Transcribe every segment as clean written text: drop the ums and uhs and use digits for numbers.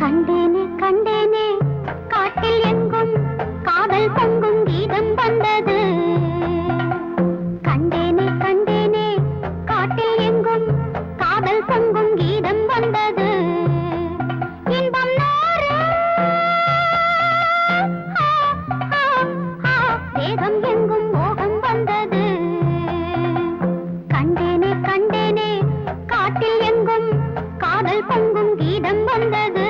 கண்டேனே கண்டேனே காட்டில் எங்கும் காதல் பொங்கும் கீதம் வந்தது. கண்டேனே கண்டேனே காட்டில் எங்கும் காதல் பொங்கும் கீதம் வந்தது. இன்பம் நூறு தேகம் எங்கும் மோகம் வந்தது. கண்டேனே கண்டேனே காட்டில் எங்கும் காதல் பொங்கும் கீதம் வந்தது.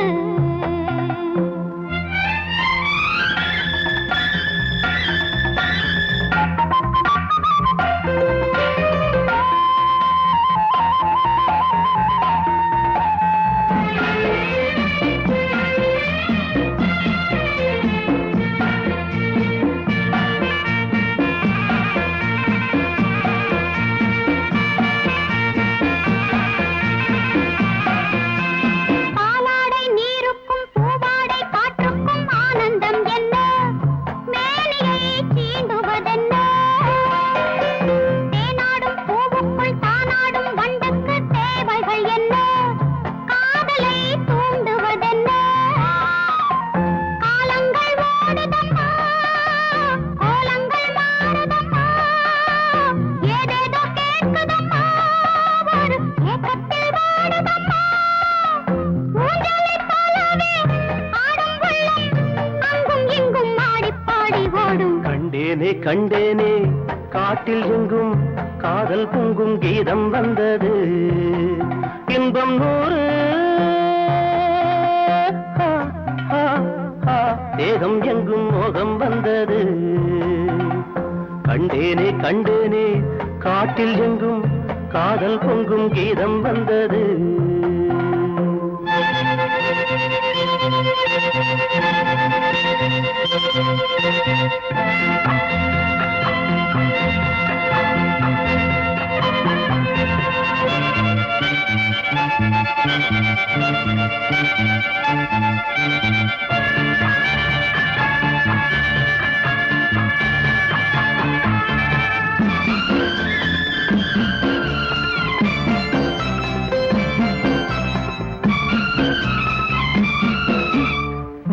கண்டேனே கண்டேனே காட்டில் எங்கும் காதல் பொங்கும் கீதம் வந்தது. இன்பம் நூறு தேகம் எங்கும் மோகம் வந்தது. கண்டேனே கண்டேனே காட்டில் எங்கும் காதல் பொங்கும் கீதம் வந்தது.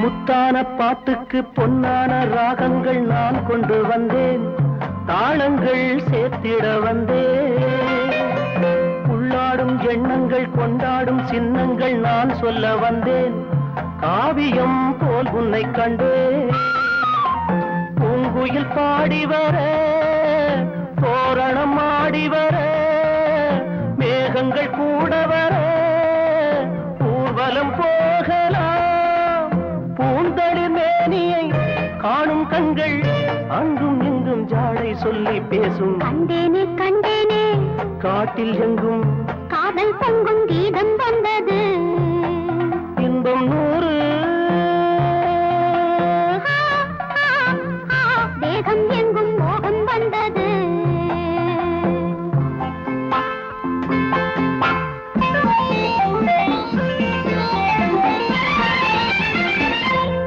முத்தான பாட்டுக்கு பொன்னான ராகங்கள் நான் கொண்டு வந்தேன். தாளங்கள் சேர்த்திட வந்தேன். உள்ளாடும் எண்ணங்கள் கொண்டாடும் சின்னங்கள் நான் சொல்ல வந்தேன். காவியம் போல் உன்னை கண்டேன். பூங்குயில் பாடி வர தோரணம் ஆடி வர மேகங்கள் கூட வர ஊர்வலம் போகலாம். பூந்தளிர் மேனியை காணும் கண்கள் அங்கும் எங்கும் ஜாடை சொல்லி பேசும். கண்டேனே கண்டேனே காட்டில் எங்கும் காதல் பொங்கும்